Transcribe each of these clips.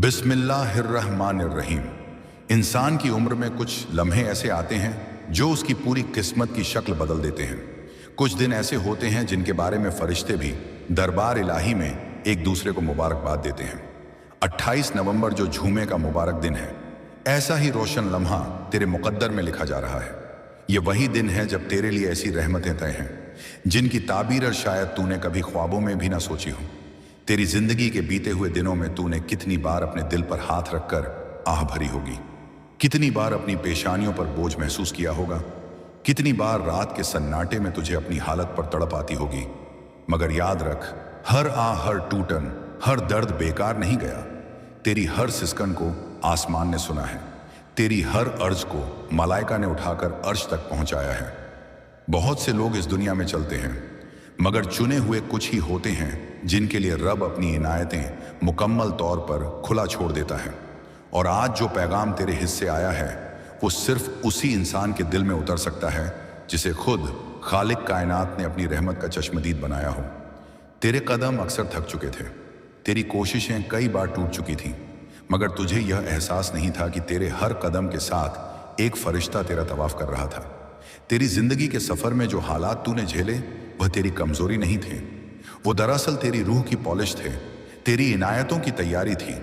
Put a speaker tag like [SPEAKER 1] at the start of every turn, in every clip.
[SPEAKER 1] बिस्मिल्लाहिर्रहमानिर्रहीम। इंसान की उम्र में कुछ लम्हे ऐसे आते हैं जो उसकी पूरी किस्मत की शक्ल बदल देते हैं। कुछ दिन ऐसे होते हैं जिनके बारे में फरिश्ते भी दरबार इलाही में एक दूसरे को मुबारकबाद देते हैं। 28 नवंबर जो झूमे का मुबारक दिन है, ऐसा ही रोशन लम्हा तेरे मुकद्दर में लिखा जा रहा है। ये वही दिन है जब तेरे लिए ऐसी रहमतें तय हैं जिनकी ताबीर शायद तूने कभी ख्वाबों में भी ना सोची हो। तेरी जिंदगी के बीते हुए दिनों में तूने कितनी बार अपने दिल पर हाथ रखकर आह भरी होगी, कितनी बार अपनी पेशानियों पर बोझ महसूस किया होगा, कितनी बार रात के सन्नाटे में तुझे अपनी हालत पर तड़प आती होगी। मगर याद रख, हर आह, हर टूटन, हर दर्द बेकार नहीं गया। तेरी हर सिसकन को आसमान ने सुना है, तेरी हर अर्ज को मलाइका ने उठाकर अर्श तक पहुंचाया है। बहुत से लोग इस दुनिया में चलते हैं, मगर चुने हुए कुछ ही होते हैं जिनके लिए रब अपनी इनायतें मुकम्मल तौर पर खुला छोड़ देता है। और आज जो पैगाम तेरे हिस्से आया है वो सिर्फ उसी इंसान के दिल में उतर सकता है जिसे खुद खालिक कायनात ने अपनी रहमत का चश्मदीद बनाया हो। तेरे कदम अक्सर थक चुके थे, तेरी कोशिशें कई बार टूट चुकी थीं, मगर तुझे यह एहसास नहीं था कि तेरे हर कदम के साथ एक फरिश्ता तेरा तवाफ कर रहा था। तेरी जिंदगी के सफर में जो हालात तूने झेले वह तेरी कमजोरी नहीं थे, वो दरअसल तेरी रूह की पॉलिश थे, तेरी इनायतों की तैयारी थी।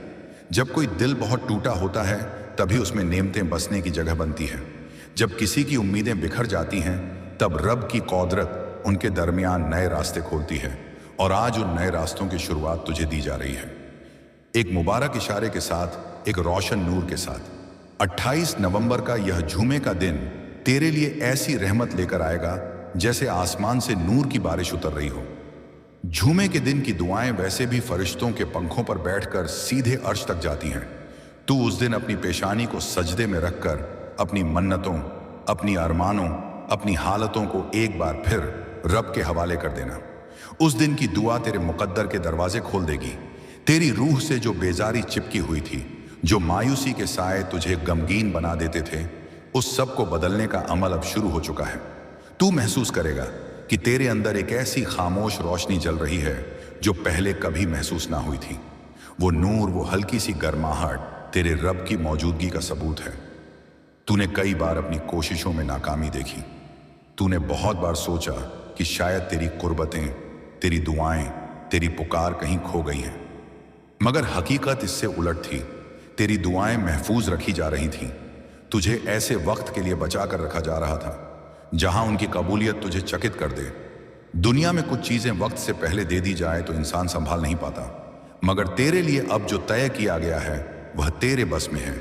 [SPEAKER 1] जब कोई दिल बहुत टूटा होता है तभी उसमें नेमतें बसने की जगह बनती है। जब किसी की उम्मीदें बिखर जाती हैं तब रब की कौदरत उनके दरमियान नए रास्ते खोलती है, और आज उन नए रास्तों की शुरुआत तुझे दी जा रही है। एक मुबारक इशारे के साथ, एक रोशन नूर के साथ 28 नवंबर का यह झूमे का दिन तेरे लिए ऐसी रहमत लेकर आएगा जैसे आसमान से नूर की बारिश उतर रही हो। झूमे के दिन की दुआएं वैसे भी फरिश्तों के पंखों पर बैठकर सीधे अर्श तक जाती हैं। तू उस दिन अपनी पेशानी को सजदे में रखकर अपनी मन्नतों, अपनी अरमानों, अपनी हालतों को एक बार फिर रब के हवाले कर देना। उस दिन की दुआ तेरे मुकद्दर के दरवाजे खोल देगी। तेरी रूह से जो बेजारी चिपकी हुई थी, जो मायूसी के साए तुझे गमगीन बना देते थे, उस सब को बदलने का अमल अब शुरू हो चुका है। तू महसूस करेगा कि तेरे अंदर एक ऐसी खामोश रोशनी जल रही है जो पहले कभी महसूस ना हुई थी। वो नूर, वो हल्की सी गर्माहट तेरे रब की मौजूदगी का सबूत है। तूने कई बार अपनी कोशिशों में नाकामी देखी, तूने बहुत बार सोचा कि शायद तेरी कुर्बतें, तेरी दुआएं, तेरी पुकार कहीं खो गई हैं, मगर हकीकत इससे उलट थी। तेरी दुआएं महफूज रखी जा रही थीं, तुझे ऐसे वक्त के लिए बचा कर रखा जा रहा था जहां उनकी कबूलियत तुझे चकित कर दे। दुनिया में कुछ चीजें वक्त से पहले दे दी जाए तो इंसान संभाल नहीं पाता, मगर तेरे लिए अब जो तय किया गया है वह तेरे बस में है।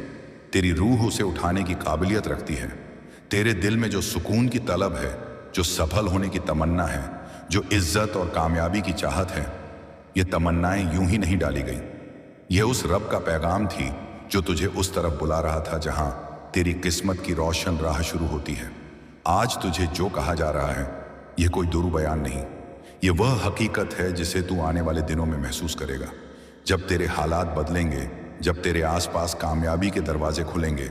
[SPEAKER 1] तेरी रूह उसे उठाने की काबिलियत रखती है। तेरे दिल में जो सुकून की तलब है, जो सफल होने की तमन्ना है, जो इज्जत और कामयाबी की चाहत है, ये तमन्नाएं यूं ही नहीं डाली गई। यह उस रब का पैगाम थी जो तुझे उस तरफ बुला रहा था जहां तेरी किस्मत की रोशन राह शुरू होती है। आज तुझे जो कहा जा रहा है यह कोई दुरू बयान नहीं, ये वह हकीकत है जिसे तू आने वाले दिनों में महसूस करेगा। जब तेरे हालात बदलेंगे, जब तेरे आसपास कामयाबी के दरवाजे खुलेंगे,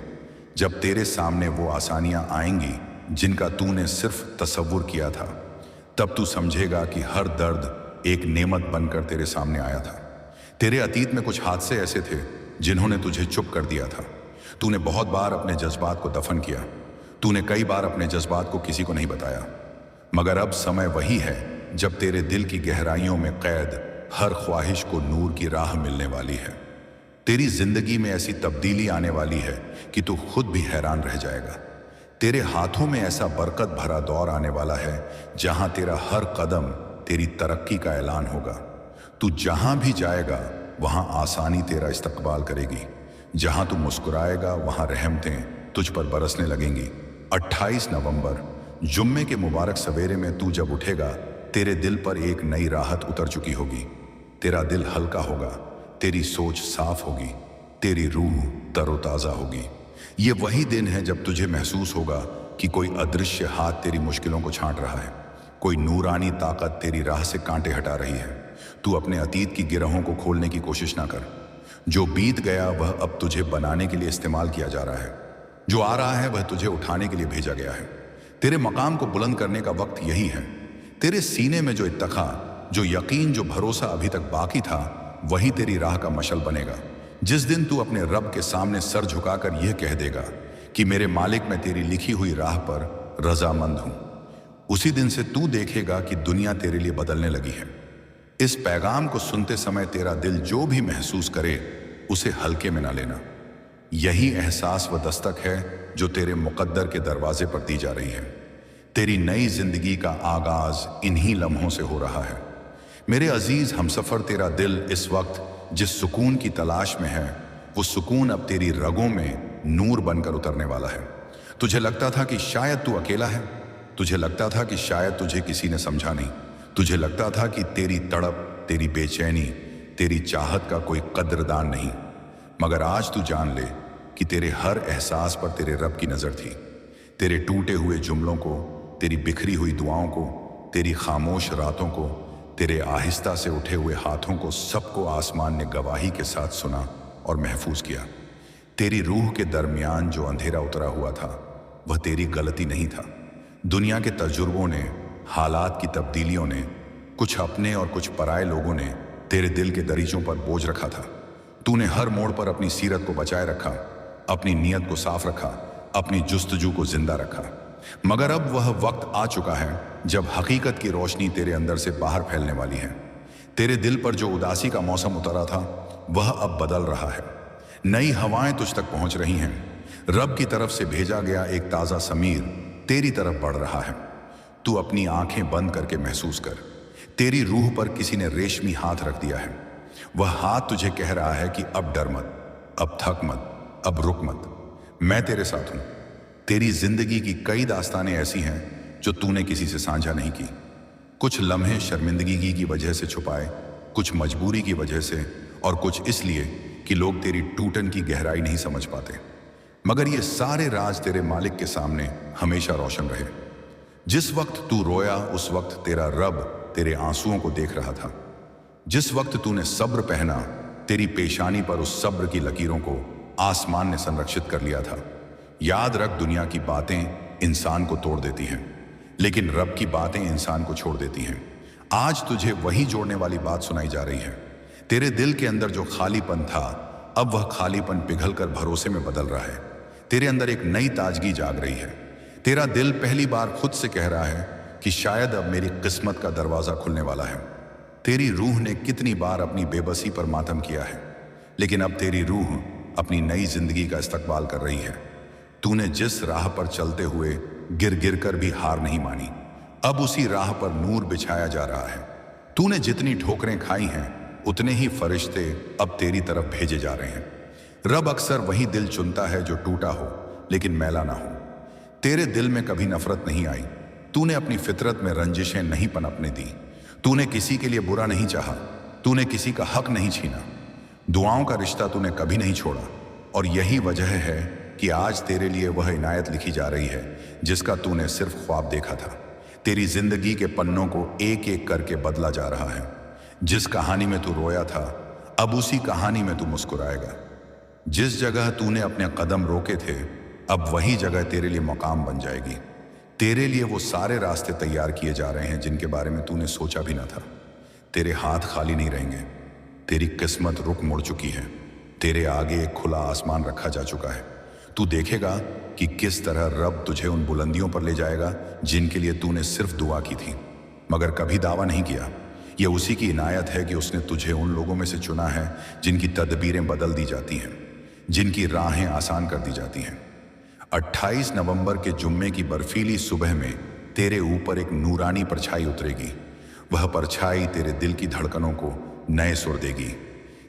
[SPEAKER 1] जब तेरे सामने वो आसानियां आएंगी जिनका तूने सिर्फ तसव्वुर किया था, तब तू समझेगा कि हर दर्द एक नेमत बनकर तेरे सामने आया था। तेरे अतीत में कुछ हादसे ऐसे थे जिन्होंने तुझे चुप कर दिया था। तूने बहुत बार अपने जज्बात को दफन किया, तूने कई बार अपने जज्बात को किसी को नहीं बताया, मगर अब समय वही है जब तेरे दिल की गहराइयों में कैद हर ख्वाहिश को नूर की राह मिलने वाली है। तेरी जिंदगी में ऐसी तब्दीली आने वाली है कि तू खुद भी हैरान रह जाएगा। तेरे हाथों में ऐसा बरकत भरा दौर आने वाला है जहां तेरा हर कदम तेरी तरक्की का ऐलान होगा। तू जहां भी जाएगा वहां आसानी तेरा इस्तकबाल करेगी, जहां तू मुस्कुराएगा वहां रहमतें तुझ पर बरसने लगेंगी। 28 नवंबर जुम्मे के मुबारक सवेरे में तू जब उठेगा, तेरे दिल पर एक नई राहत उतर चुकी होगी। तेरा दिल हल्का होगा, तेरी सोच साफ होगी, तेरी रूह तरोताज़ा होगी। ये वही दिन है जब तुझे महसूस होगा कि कोई अदृश्य हाथ तेरी मुश्किलों को छांट रहा है, कोई नूरानी ताकत तेरी राह से कांटे हटा रही है। तू अपने अतीत की गिरहों को खोलने की कोशिश ना कर। जो बीत गया वह अब तुझे बनाने के लिए इस्तेमाल किया जा रहा है, जो आ रहा है वह तुझे उठाने के लिए भेजा गया है। तेरे मकाम को बुलंद करने का वक्त यही है। तेरे सीने में जो इत्तखा, जो यकीन, जो भरोसा अभी तक बाकी था, वही तेरी राह का मशल बनेगा। जिस दिन तू अपने रब के सामने सर झुकाकर यह कह देगा कि मेरे मालिक, मैं तेरी लिखी हुई राह पर रजामंद हूं, उसी दिन से तू देखेगा कि दुनिया तेरे लिए बदलने लगी है। इस पैगाम को सुनते समय तेरा दिल जो भी महसूस करे उसे हल्के में ना लेना। यही एहसास व दस्तक है जो तेरे मुकद्दर के दरवाजे पर दी जा रही है। तेरी नई जिंदगी का आगाज इन्हीं लम्हों से हो रहा है। मेरे अजीज हमसफर, तेरा दिल इस वक्त जिस सुकून की तलाश में है, वो सुकून अब तेरी रगों में नूर बनकर उतरने वाला है। तुझे लगता था कि शायद तू अकेला है, तुझे लगता था कि शायद तुझे किसी ने समझा नहीं, तुझे लगता था कि तेरी तड़प, तेरी बेचैनी, तेरी चाहत का कोई कद्रदान नहीं। मगर आज तू जान ले कि तेरे हर एहसास पर तेरे रब की नज़र थी। तेरे टूटे हुए जुमलों को, तेरी बिखरी हुई दुआओं को, तेरी खामोश रातों को, तेरे आहिस्ता से उठे हुए हाथों को, सबको आसमान ने गवाही के साथ सुना और महफूज किया। तेरी रूह के दरमियान जो अंधेरा उतरा हुआ था वह तेरी गलती नहीं था। दुनिया के तजुर्बों ने, हालात की तब्दीलियों ने, कुछ अपने और कुछ पराए लोगों ने तेरे दिल के दरीचों पर बोझ रखा था। तूने हर मोड़ पर अपनी सीरत को बचाए रखा, अपनी नीयत को साफ रखा, अपनी जुस्तजू को जिंदा रखा। मगर अब वह वक्त आ चुका है जब हकीकत की रोशनी तेरे अंदर से बाहर फैलने वाली है। तेरे दिल पर जो उदासी का मौसम उतरा था वह अब बदल रहा है। नई हवाएं तुझ तक पहुंच रही हैं। रब की तरफ से भेजा गया एक ताज़ा समीर तेरी तरफ बढ़ रहा है। तू अपनी आंखें बंद करके महसूस कर, तेरी रूह पर किसी ने रेशमी हाथ रख दिया है। वह हाथ तुझे कह रहा है कि अब डर मत, अब थक मत, अब रुक मत, मैं तेरे साथ हूं। तेरी जिंदगी की कई दास्तानें ऐसी हैं जो तूने किसी से साझा नहीं की। कुछ लम्हे शर्मिंदगी की वजह से छुपाए, कुछ मजबूरी की वजह से, और कुछ इसलिए कि लोग तेरी टूटन की गहराई नहीं समझ पाते। मगर ये सारे राज तेरे मालिक के सामने हमेशा रोशन रहे। जिस वक्त तू रोया उस वक्त तेरा रब तेरे आंसुओं को देख रहा था। जिस वक्त तूने सब्र पहना, तेरी पेशानी पर उस सब्र की लकीरों को आसमान ने संरक्षित कर लिया था। याद रख, दुनिया की बातें इंसान को तोड़ देती हैं, लेकिन रब की बातें इंसान को छोड़ देती हैं। आज तुझे वही जोड़ने वाली बात सुनाई जा रही है। तेरे दिल के अंदर जो खालीपन था, अब वह खालीपन पिघलकर भरोसे में बदल रहा है। तेरे अंदर एक नई ताजगी जाग रही है। तेरा दिल पहली बार खुद से कह रहा है कि शायद अब मेरी किस्मत का दरवाजा खुलने वाला है। तेरी रूह ने कितनी बार अपनी बेबसी पर मातम किया है, लेकिन अब तेरी रूह अपनी नई जिंदगी का इस्तकबाल कर रही है। तूने जिस राह पर चलते हुए गिर गिर कर भी हार नहीं मानी, अब उसी राह पर नूर बिछाया जा रहा है। तूने जितनी ठोकरें खाई हैं, उतने ही फरिश्ते अब तेरी तरफ भेजे जा रहे हैं। रब अक्सर वही दिल चुनता है जो टूटा हो लेकिन मैला ना हो। तेरे दिल में कभी नफरत नहीं आई। तूने अपनी फितरत में रंजिशें नहीं पनपने दी। तूने किसी के लिए बुरा नहीं चाहा। तूने किसी का हक नहीं छीना। दुआओं का रिश्ता तूने कभी नहीं छोड़ा। और यही वजह है कि आज तेरे लिए वह इनायत लिखी जा रही है जिसका तूने सिर्फ ख्वाब देखा था। तेरी जिंदगी के पन्नों को एक एक करके बदला जा रहा है। जिस कहानी में तू रोया था, अब उसी कहानी में तू मुस्कुराएगा। जिस जगह तूने अपने कदम रोके थे, अब वही जगह तेरे लिए मकाम बन जाएगी। तेरे लिए वो सारे रास्ते तैयार किए जा रहे हैं जिनके बारे में तूने सोचा भी ना था। तेरे हाथ खाली नहीं रहेंगे। तेरी किस्मत रुक मुड़ चुकी है। तेरे आगे एक खुला आसमान रखा जा चुका है। तू देखेगा कि किस तरह रब तुझे उन बुलंदियों पर ले जाएगा जिनके लिए तूने सिर्फ दुआ की थी, मगर कभी दावा नहीं किया। यह उसी की इनायत है कि उसने तुझे उन लोगों में से चुना है जिनकी तदबीरें बदल दी जाती हैं, जिनकी राहें आसान कर दी जाती हैं। 28 नवंबर के जुम्मे की बर्फीली सुबह में तेरे ऊपर एक नूरानी परछाई उतरेगी। वह परछाई तेरे दिल की धड़कनों को नए सुर देगी।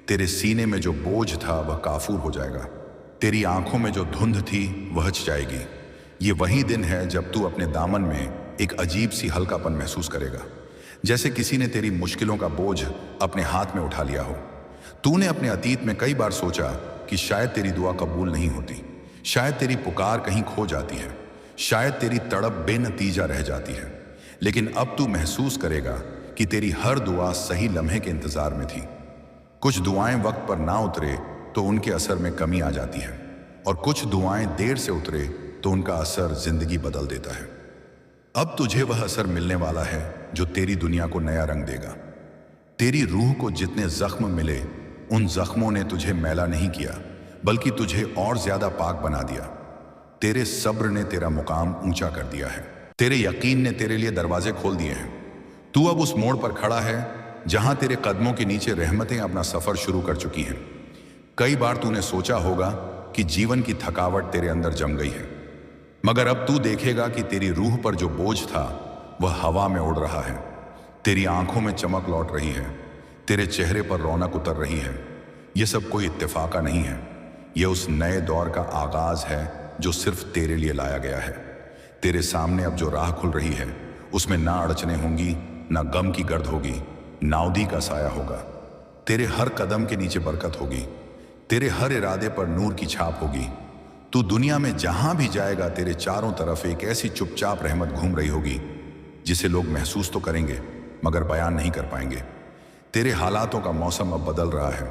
[SPEAKER 1] तेरे सीने में जो बोझ था वह काफूर हो जाएगा। तेरी आंखों में जो धुंध थी वह हट जाएगी। ये वही दिन है जब तू अपने दामन में एक अजीब सी हल्कापन महसूस करेगा, जैसे किसी ने तेरी मुश्किलों का बोझ अपने हाथ में उठा लिया हो। तूने अपने अतीत में कई बार सोचा कि शायद तेरी दुआ कबूल नहीं होती, शायद तेरी पुकार कहीं खो जाती है, शायद तेरी तड़प बेनतीजा रह जाती है। लेकिन अब तू महसूस करेगा कि तेरी हर दुआ सही लम्हे के इंतजार में थी। कुछ दुआएं वक्त पर ना उतरे तो उनके असर में कमी आ जाती है, और कुछ दुआएं देर से उतरे तो उनका असर जिंदगी बदल देता है। अब तुझे वह असर मिलने वाला है जो तेरी दुनिया को नया रंग देगा। तेरी रूह को जितने जख्म मिले उन जख्मों ने तुझे मैला नहीं किया, बल्कि तुझे और ज्यादा पाक बना दिया। तेरे सब्र ने तेरा मुकाम ऊंचा कर दिया है। तेरे यकीन ने तेरे लिए दरवाजे खोल दिए हैं। तू अब उस मोड़ पर खड़ा है जहां तेरे कदमों के नीचे रहमतें अपना सफर शुरू कर चुकी हैं। कई बार तूने सोचा होगा कि जीवन की थकावट तेरे अंदर जम गई है, मगर अब तू देखेगा कि तेरी रूह पर जो बोझ था वह हवा में उड़ रहा है। तेरी आंखों में चमक लौट रही है, तेरे चेहरे पर रौनक उतर रही है। यह सब कोई इत्तेफाका नहीं है, यह उस नए दौर का आगाज है जो सिर्फ तेरे लिए लाया गया है। तेरे सामने अब जो राह खुल रही है उसमें ना अड़चने होंगी, ना गम की गर्द होगी, नाउदी का साया होगा। तेरे हर कदम के नीचे बरकत होगी, तेरे हर इरादे पर नूर की छाप होगी। तू दुनिया में जहां भी जाएगा तेरे चारों तरफ एक ऐसी चुपचाप रहमत घूम रही होगी जिसे लोग महसूस तो करेंगे मगर बयान नहीं कर पाएंगे। तेरे हालातों का मौसम अब बदल रहा है।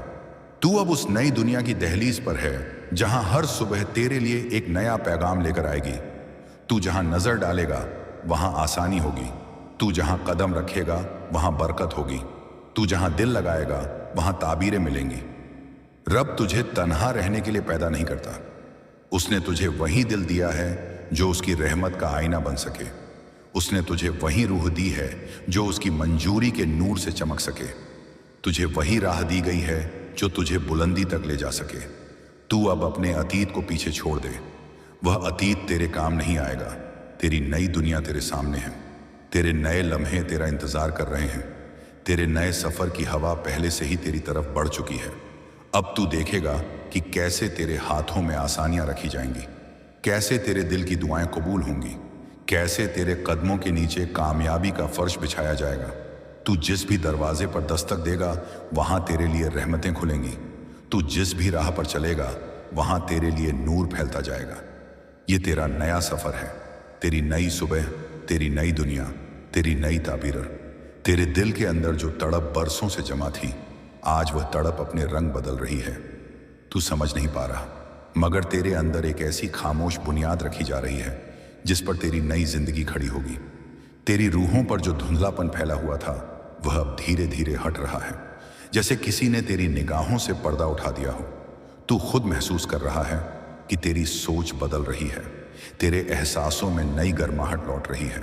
[SPEAKER 1] तू अब उस नई दुनिया की दहलीज पर है जहां हर सुबह तेरे लिए एक नया पैगाम लेकर आएगी। तू जहां नजर डालेगा वहां आसानी होगी, तू जहां कदम रखेगा वहां बरकत होगी, तू जहां दिल लगाएगा वहां ताबीरें मिलेंगी। रब तुझे तन्हा रहने के लिए पैदा नहीं करता, उसने तुझे वही दिल दिया है जो उसकी रहमत का आईना बन सके। उसने तुझे वही रूह दी है जो उसकी मंजूरी के नूर से चमक सके। तुझे वही राह दी गई है जो तुझे बुलंदी तक ले जा सके। तू अब अपने अतीत को पीछे छोड़ दे, वह अतीत तेरे काम नहीं आएगा। तेरी नई दुनिया तेरे सामने है, तेरे नए लम्हे तेरा इंतजार कर रहे हैं। तेरे नए सफर की हवा पहले से ही तेरी तरफ बढ़ चुकी है। अब तू देखेगा कि कैसे तेरे हाथों में आसानियां रखी जाएंगी, कैसे तेरे दिल की दुआएं कबूल होंगी, कैसे तेरे कदमों के नीचे कामयाबी का फर्श बिछाया जाएगा। तू जिस भी दरवाजे पर दस्तक देगा वहां तेरे लिए रहमतें खुलेंगी। तू जिस भी राह पर चलेगा वहां तेरे लिए नूर फैलता जाएगा। ये तेरा नया सफर है, तेरी नई सुबह, तेरी नई दुनिया, तेरी नई ताबीर। तेरे दिल के अंदर जो तड़प बरसों से जमा थी, आज वह तड़प अपने रंग बदल रही है। तू समझ नहीं पा रहा, मगर तेरे अंदर एक ऐसी खामोश बुनियाद रखी जा रही है जिस पर तेरी नई जिंदगी खड़ी होगी। तेरी रूहों पर जो धुंधलापन फैला हुआ था वह अब धीरे धीरे हट रहा है, जैसे किसी ने तेरी निगाहों से पर्दा उठा दिया हो। तू खुद महसूस कर रहा है कि तेरी सोच बदल रही है, तेरे एहसासों में नई गर्माहट लौट रही है,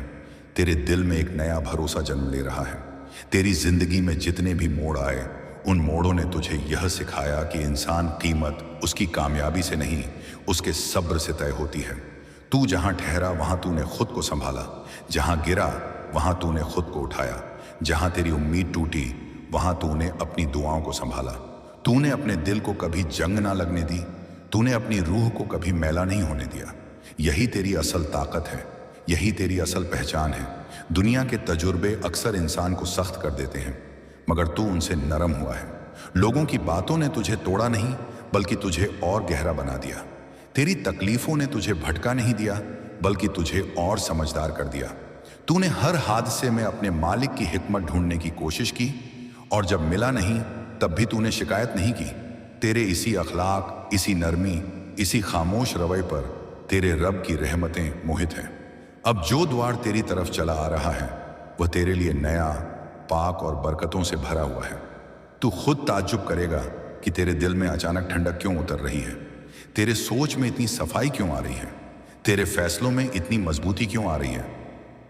[SPEAKER 1] तेरे दिल में एक नया भरोसा जन्म ले रहा है। तेरी जिंदगी में जितने भी मोड़ आए उन मोड़ों ने तुझे यह सिखाया कि इंसान कीमत उसकी कामयाबी से नहीं, उसके सब्र से तय होती है। तू जहां ठहरा वहां तूने खुद को संभाला, जहां गिरा वहां तूने खुद को उठाया, जहां तेरी उम्मीद टूटी वहां तूने अपनी दुआओं को संभाला। तूने अपने दिल को कभी जंग ना लगने दी, तूने अपनी रूह को कभी मैला नहीं होने दिया। यही तेरी असल ताकत है, यही तेरी असल पहचान है। दुनिया के तजुर्बे अक्सर इंसान को सख्त कर देते हैं, मगर तू उनसे नरम हुआ है। लोगों की बातों ने तुझे तोड़ा नहीं, बल्कि तुझे और गहरा बना दिया। तेरी तकलीफों ने तुझे भटका नहीं दिया, बल्कि तुझे और समझदार कर दिया। तूने हर हादसे में अपने मालिक की हिकमत ढूंढने की कोशिश की, और जब मिला नहीं तब भी तूने शिकायत नहीं की। तेरे इसी अखलाक, इसी नरमी, इसी खामोश रवैये पर तेरे रब की रहमतें मोहित हैं। अब जो द्वार तेरी तरफ चला आ रहा है वह तेरे लिए नया, पाक और बरकतों से भरा हुआ है। तू खुद ताज्जुब करेगा कि तेरे दिल में अचानक ठंडक क्यों उतर रही है, तेरे सोच में इतनी सफाई क्यों आ रही है, तेरे फैसलों में इतनी मजबूती क्यों आ रही है।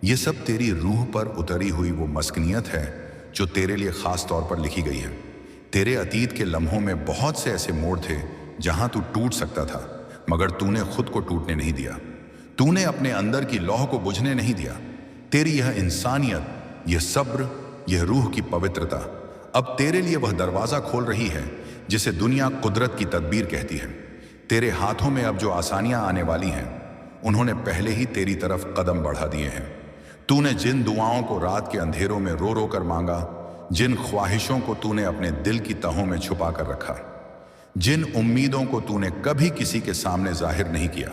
[SPEAKER 1] ये सब तेरी रूह पर उतरी हुई वो मस्कनियत है जो तेरे लिए खास तौर पर लिखी गई है। तेरे अतीत के लम्हों में बहुत से ऐसे मोड़ थे जहां तू टूट सकता था, मगर तूने खुद को टूटने नहीं दिया। तूने अपने अंदर की लौह को बुझने नहीं दिया। तेरी यह इंसानियत, यह सब्र, यह रूह की पवित्रता अब तेरे लिए वह दरवाजा खोल रही है जिसे दुनिया कुदरत की तदबीर कहती है। तेरे हाथों में अब जो आसानियां आने वाली हैं उन्होंने पहले ही तेरी तरफ कदम बढ़ा दिए हैं। तूने जिन दुआओं को रात के अंधेरों में रो रो कर मांगा, जिन ख्वाहिशों को तूने अपने दिल की तहों में छुपा कर रखा, जिन उम्मीदों को तूने कभी किसी के सामने जाहिर नहीं किया,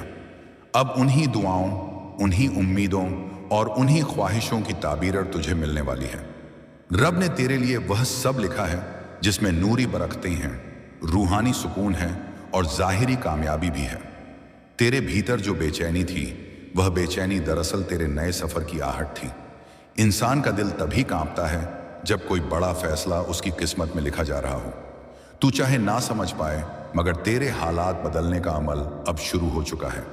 [SPEAKER 1] अब उन्हीं दुआओं, उन्हीं उम्मीदों और उन्हीं ख्वाहिशों की ताबीर तुझे मिलने वाली है। रब ने तेरे लिए वह सब लिखा है जिसमें नूरी बरकतें हैं, रूहानी सुकून है और ज़ाहिरी कामयाबी भी है। तेरे भीतर जो बेचैनी थी वह बेचैनी दरअसल तेरे नए सफ़र की आहट थी। इंसान का दिल तभी कांपता है जब कोई बड़ा फैसला उसकी किस्मत में लिखा जा रहा हो। तू चाहे ना समझ पाए, मगर तेरे हालात बदलने का अमल अब शुरू हो चुका है।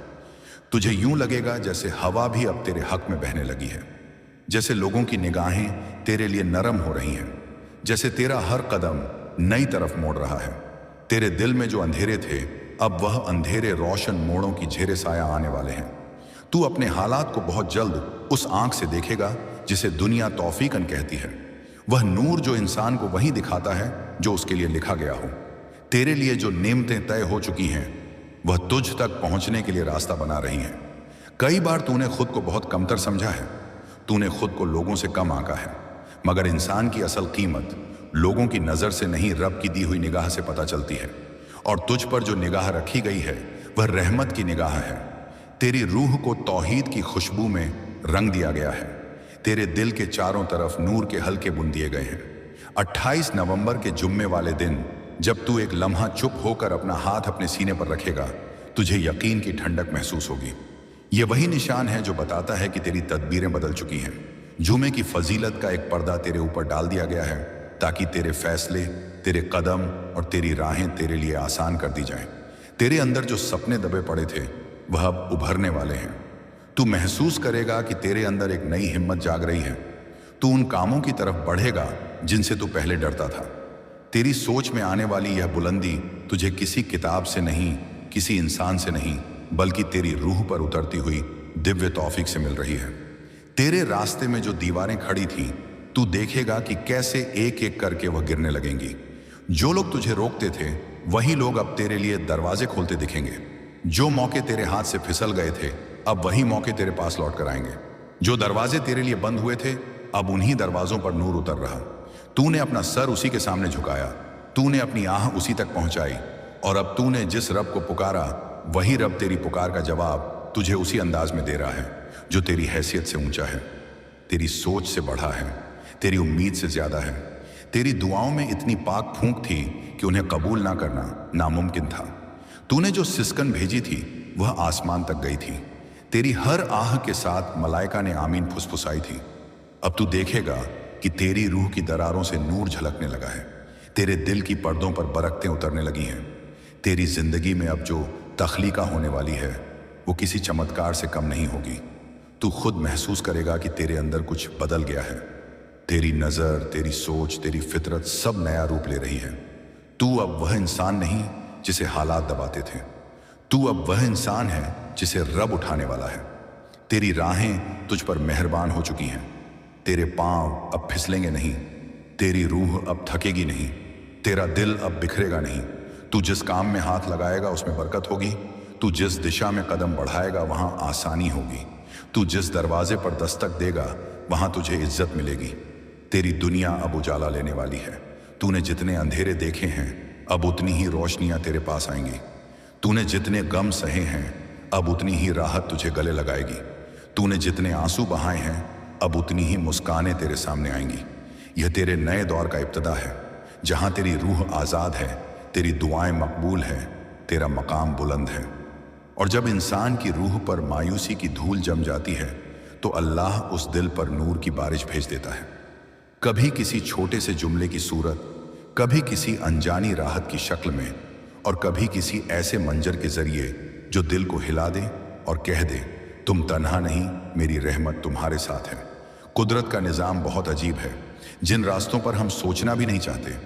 [SPEAKER 1] तुझे यूं लगेगा जैसे हवा भी अब तेरे हक में बहने लगी है, जैसे लोगों की निगाहें तेरे लिए नरम हो रही हैं, जैसे तेरा हर कदम नई तरफ मोड़ रहा है। तेरे दिल में जो अंधेरे थे, अब वह अंधेरे रोशन मोड़ों की झेरे साया आने वाले हैं। तू अपने हालात को बहुत जल्द उस आंख से देखेगा जिसे दुनिया तौफीकन कहती है, वह नूर जो इंसान को वही दिखाता है जो उसके लिए लिखा गया हो। तेरे लिए जो नेमतें तय हो चुकी हैं, वह तुझ तक पहुंचने के लिए रास्ता बना रही हैं। कई बार तूने खुद को बहुत कमतर समझा है, तूने खुद को लोगों से कम आंका है, मगर इंसान की असल कीमत लोगों की नजर से नहीं, रब की दी हुई निगाह से पता चलती है। और तुझ पर जो निगाह रखी गई है वह रहमत की निगाह है। तेरी रूह को तौहीद की खुशबू में रंग दिया गया है। तेरे दिल के चारों तरफ नूर के हल्के बुन दिए गए हैं। 28 नवंबर के जुम्मे वाले दिन जब तू एक लम्हा चुप होकर अपना हाथ अपने सीने पर रखेगा, तुझे यकीन की ठंडक महसूस होगी। यह वही निशान है जो बताता है कि तेरी तदबीरें बदल चुकी हैं। जुमे की फजीलत का एक पर्दा तेरे ऊपर डाल दिया गया है ताकि तेरे फैसले, तेरे कदम और तेरी राहें तेरे लिए आसान कर दी जाएं। तेरे अंदर जो सपने दबे पड़े थे वह अब उभरने वाले हैं। तू महसूस करेगा कि तेरे अंदर एक नई हिम्मत जाग रही है। तू उन कामों की तरफ बढ़ेगा जिनसे तू पहले डरता था। तेरी सोच में आने वाली यह बुलंदी तुझे किसी किताब से नहीं, किसी इंसान से नहीं, बल्कि तेरी रूह पर उतरती हुई दिव्य तौफीक से मिल रही है। तेरे रास्ते में जो दीवारें खड़ी थीं, तू देखेगा कि कैसे एक एक करके वह गिरने लगेंगी। जो लोग तुझे रोकते थे वही लोग अब तेरे लिए दरवाजे खोलते दिखेंगे। जो मौके तेरे हाथ से फिसल गए थे, अब वही मौके तेरे पास लौट कर आएंगे। जो दरवाजे तेरे लिए बंद हुए थे, अब उन्हीं दरवाजों पर नूर उतर रहा। तूने अपना सर उसी के सामने झुकाया, तूने अपनी आह उसी तक पहुंचाई, और अब तूने जिस रब को पुकारा वही रब तेरी पुकार का जवाब तुझे उसी अंदाज में दे रहा है जो तेरी हैसियत से ऊंचा है, तेरी सोच से बढ़ा है, तेरी उम्मीद से ज्यादा है। तेरी दुआओं में इतनी पाक फूंक थी कि उन्हें कबूल ना करना नामुमकिन था। तूने जो सिसकन भेजी थी वह आसमान तक गई थी। तेरी हर आह के साथ मलाइका ने आमीन फुसफुसाई थी। अब तू देखेगा कि तेरी रूह की दरारों से नूर झलकने लगा है। तेरे दिल की पर्दों पर बरकतें उतरने लगी हैं। तेरी जिंदगी में अब जो तख्लीका होने वाली है वो किसी चमत्कार से कम नहीं होगी। तू खुद महसूस करेगा कि तेरे अंदर कुछ बदल गया है। तेरी नज़र, तेरी सोच, तेरी फितरत सब नया रूप ले रही है। तू अब वह इंसान नहीं जिसे हालात दबाते थे। तू अब वह इंसान है जिसे रब उठाने वाला है। तेरी राहें तुझ पर मेहरबान हो चुकी हैं। तेरे पांव अब फिसलेंगे नहीं, तेरी रूह अब थकेगी नहीं, तेरा दिल अब बिखरेगा नहीं। तू जिस काम में हाथ लगाएगा उसमें बरकत होगी। तू जिस दिशा में कदम बढ़ाएगा वहां आसानी होगी। तू जिस दरवाजे पर दस्तक देगा वहां तुझे इज्जत मिलेगी। तेरी दुनिया अब उजाला लेने वाली है। तूने जितने अंधेरे देखे हैं अब उतनी ही रोशनियां तेरे पास आएंगी। तूने जितने गम सहे हैं अब उतनी ही राहत तुझे गले लगाएगी। तूने जितने आंसू बहाए हैं अब उतनी ही मुस्कानें तेरे सामने आएंगी। यह तेरे नए दौर का इब्तिदा है जहां तेरी रूह आज़ाद है, तेरी दुआएं मकबूल है, तेरा मकाम बुलंद है। और जब इंसान की रूह पर मायूसी की धूल जम जाती है तो अल्लाह उस दिल पर नूर की बारिश भेज देता है। कभी किसी छोटे से जुमले की सूरत, कभी किसी अनजानी राहत की शक्ल में, और कभी किसी ऐसे मंजर के जरिए जो दिल को हिला दे और कह दे तुम तन्हा नहीं, मेरी रहमत तुम्हारे साथ है। कुदरत का निज़ाम बहुत अजीब है। जिन रास्तों पर हम सोचना भी नहीं चाहते,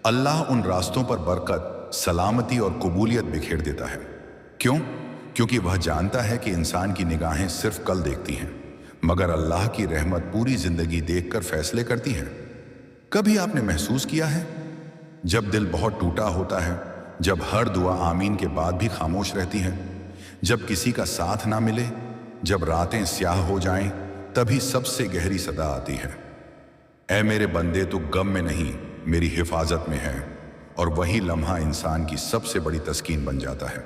[SPEAKER 1] अल्लाह उन रास्तों पर बरकत, सलामती और कबूलियत बिखेर देता है। क्यों? क्योंकि वह जानता है कि इंसान की निगाहें सिर्फ कल देखती हैं, मगर अल्लाह की रहमत पूरी जिंदगी देखकर फैसले करती है। कभी आपने महसूस किया है जब दिल बहुत टूटा होता है, जब हर दुआ आमीन के बाद भी खामोश रहती है, जब किसी का साथ ना मिले, जब रातें स्याह हो जाएं, तभी सबसे गहरी सदा आती है, ऐ मेरे बंदे तू गम में नहीं मेरी हिफाजत में है। और वही लम्हा इंसान की सबसे बड़ी तस्कीन बन जाता है।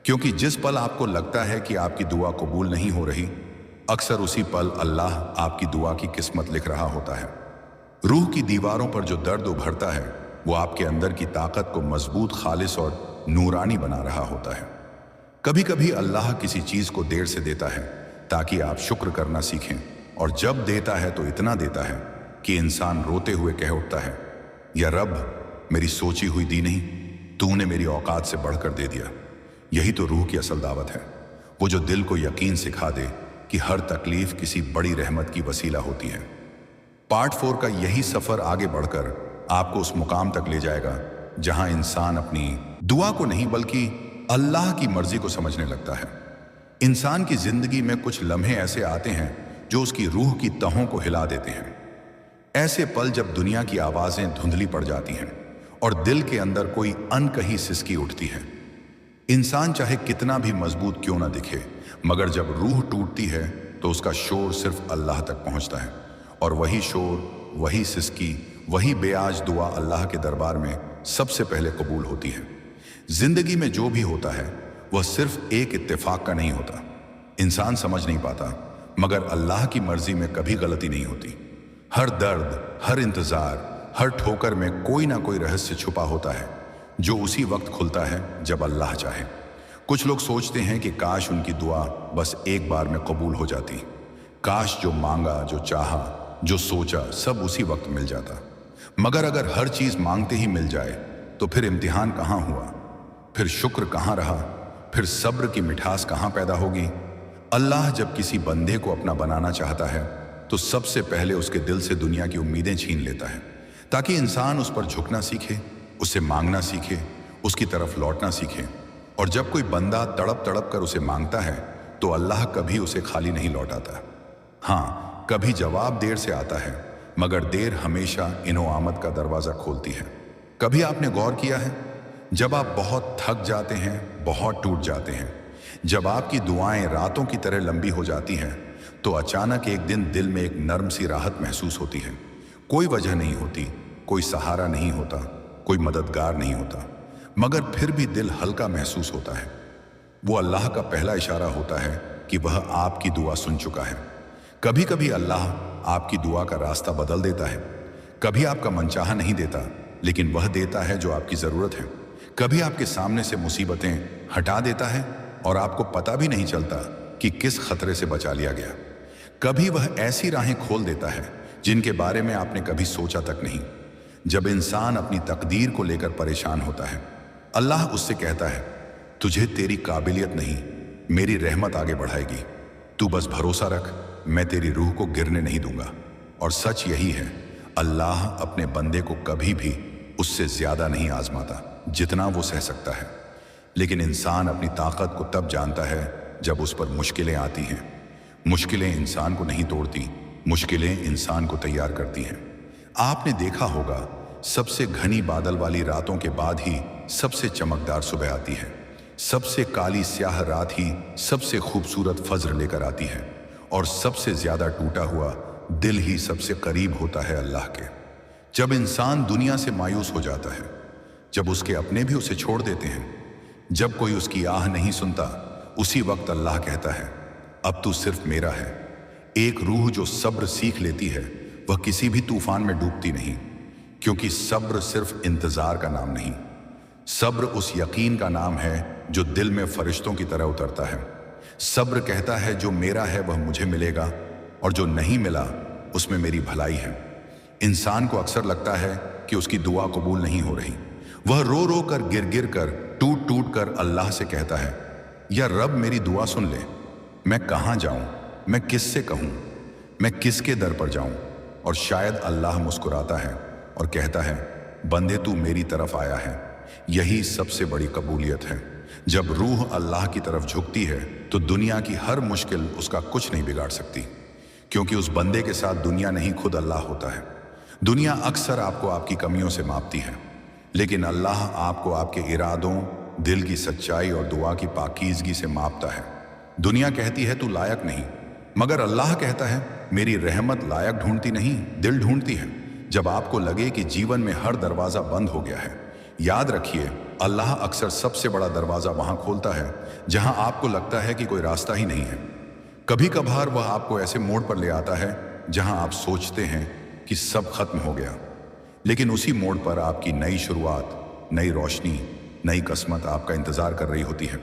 [SPEAKER 1] क्योंकि जिस पल आपको लगता है कि आपकी दुआ कबूल नहीं हो रही, अक्सर उसी पल अल्लाह आपकी दुआ की किस्मत लिख रहा होता है। रूह की दीवारों पर जो दर्द उभरता है वो आपके अंदर की ताकत को मजबूत, खालिस और नूरानी बना रहा होता है। कभी कभी अल्लाह किसी चीज को देर से देता है ताकि आप शुक्र करना सीखें, और जब देता है तो इतना देता है कि इंसान रोते हुए कह उठता है, या रब मेरी सोची हुई दी नहीं, तूने मेरी औकात से बढ़कर दे दिया। यही तो रूह की असल दावत है, वो जो दिल को यकीन सिखा दे कि हर तकलीफ किसी बड़ी रहमत की वसीला होती है। पार्ट 4 का यही सफर आगे बढ़कर आपको उस मुकाम तक ले जाएगा जहां इंसान अपनी दुआ को नहीं बल्कि अल्लाह की मर्जी को समझने लगता है। इंसान की जिंदगी में कुछ लम्हे ऐसे आते हैं जो उसकी रूह की तहों को हिला देते हैं। ऐसे पल जब दुनिया की आवाजें धुंधली पड़ जाती हैं और दिल के अंदर कोई अनकही सिसकी उठती है। इंसान चाहे कितना भी मजबूत क्यों ना दिखे, मगर जब रूह टूटती है तो उसका शोर सिर्फ अल्लाह तक पहुंचता है, और वही शोर, वही सिसकी, वही बेआज दुआ अल्लाह के दरबार में सबसे पहले कबूल होती है। जिंदगी में जो भी होता है वह सिर्फ एक इत्तेफाक का नहीं होता। इंसान समझ नहीं पाता, मगर अल्लाह की मर्जी में कभी गलती नहीं होती। हर दर्द, हर इंतजार, हर ठोकर में कोई ना कोई रहस्य छुपा होता है जो उसी वक्त खुलता है जब अल्लाह चाहे। कुछ लोग सोचते हैं कि काश उनकी दुआ बस एक बार में कबूल हो जाती, काश जो मांगा, जो चाहा, जो सोचा सब उसी वक्त मिल जाता। मगर अगर हर चीज मांगते ही मिल जाए तो फिर इम्तिहान कहाँ हुआ, फिर शुक्र कहाँ रहा, फिर सब्र की मिठास कहाँ पैदा होगी। अल्लाह जब किसी बंदे को अपना बनाना चाहता है तो सबसे पहले उसके दिल से दुनिया की उम्मीदें छीन लेता है, ताकि इंसान उस पर झुकना सीखे, उससे मांगना सीखे, उसकी तरफ लौटना सीखे। और जब कोई बंदा तड़प तड़प कर उसे मांगता है तो अल्लाह कभी उसे खाली नहीं लौटाता। हाँ, कभी जवाब देर से आता है, मगर देर हमेशा इनो आमद का दरवाजा खोलती है। कभी आपने गौर किया है, जब आप बहुत थक जाते हैं, बहुत टूट जाते हैं, जब आपकी दुआएं रातों की तरह लंबी हो जाती हैं, तो अचानक एक दिन दिल में एक नर्म सी राहत महसूस होती है। कोई वजह नहीं होती, कोई सहारा नहीं होता, कोई मददगार नहीं होता, मगर फिर भी दिल हल्का महसूस होता है। वो अल्लाह का पहला इशारा होता है कि वह आपकी दुआ सुन चुका है। कभी कभी अल्लाह आपकी दुआ का रास्ता बदल देता है। कभी आपका मनचाहा नहीं देता, लेकिन वह देता है जो आपकी ज़रूरत है। कभी आपके सामने से मुसीबतें हटा देता है और आपको पता भी नहीं चलता कि किस खतरे से बचा लिया गया। कभी वह ऐसी राहें खोल देता है जिनके बारे में आपने कभी सोचा तक नहीं। जब इंसान अपनी तकदीर को लेकर परेशान होता है, अल्लाह उससे कहता है, तुझे तेरी काबिलियत नहीं, मेरी रहमत आगे बढ़ाएगी, तू बस भरोसा रख, मैं तेरी रूह को गिरने नहीं दूंगा। और सच यही है, अल्लाह अपने बंदे को कभी भी उससे ज्यादा नहीं आजमाता जितना वो सह सकता है। लेकिन इंसान अपनी ताकत को तब जानता है जब उस पर मुश्किलें आती हैं। मुश्किलें इंसान को नहीं तोड़ती, मुश्किलें इंसान को तैयार करती हैं। आपने देखा होगा, सबसे घनी बादल वाली रातों के बाद ही सबसे चमकदार सुबह आती है। सबसे काली स्याह रात ही सबसे खूबसूरत फज्र लेकर आती है। और सबसे ज्यादा टूटा हुआ दिल ही सबसे करीब होता है अल्लाह के। जब इंसान दुनिया से मायूस हो जाता है, जब उसके अपने भी उसे छोड़ देते हैं, जब कोई उसकी आह नहीं सुनता, उसी वक्त अल्लाह कहता है, अब तू सिर्फ मेरा है। एक रूह जो सब्र सीख लेती है वह किसी भी तूफान में डूबती नहीं, क्योंकि सब्र सिर्फ इंतजार का नाम नहीं, सब्र उस यकीन का नाम है जो दिल में फरिश्तों की तरह उतरता है। सब्र कहता है जो मेरा है वह मुझे मिलेगा, और जो नहीं मिला उसमें मेरी भलाई है। इंसान को अक्सर लगता है कि उसकी दुआ कबूल नहीं हो रही। वह रो रो कर, गिर गिर कर, टूट टूट कर अल्लाह से कहता है, या रब मेरी दुआ सुन ले, मैं कहाँ जाऊं, मैं किससे कहूं, मैं किसके दर पर जाऊं। और शायद अल्लाह मुस्कुराता है और कहता है, बंदे तू मेरी तरफ आया है। यही सबसे बड़ी कबूलियत है। जब रूह अल्लाह की तरफ झुकती है तो दुनिया की हर मुश्किल उसका कुछ नहीं बिगाड़ सकती, क्योंकि उस बंदे के साथ दुनिया नहीं, खुद अल्लाह होता है। दुनिया अक्सर आपको आपकी कमियों से मापती है, लेकिन अल्लाह आपको आपके इरादों, दिल की सच्चाई और दुआ की पाकीज़गी से मापता है। दुनिया कहती है तू लायक नहीं, मगर अल्लाह कहता है मेरी रहमत लायक ढूंढती नहीं, दिल ढूंढती है। जब आपको लगे कि जीवन में हर दरवाज़ा बंद हो गया है, याद रखिए अल्लाह अक्सर सबसे बड़ा दरवाज़ा वहाँ खोलता है जहाँ आपको लगता है कि कोई रास्ता ही नहीं है। कभी कभार वह आपको ऐसे मोड़ पर ले आता है जहाँ आप सोचते हैं कि सब खत्म हो गया, लेकिन उसी मोड़ पर आपकी नई शुरुआत, नई रोशनी, नई किस्मत आपका इंतज़ार कर रही होती है।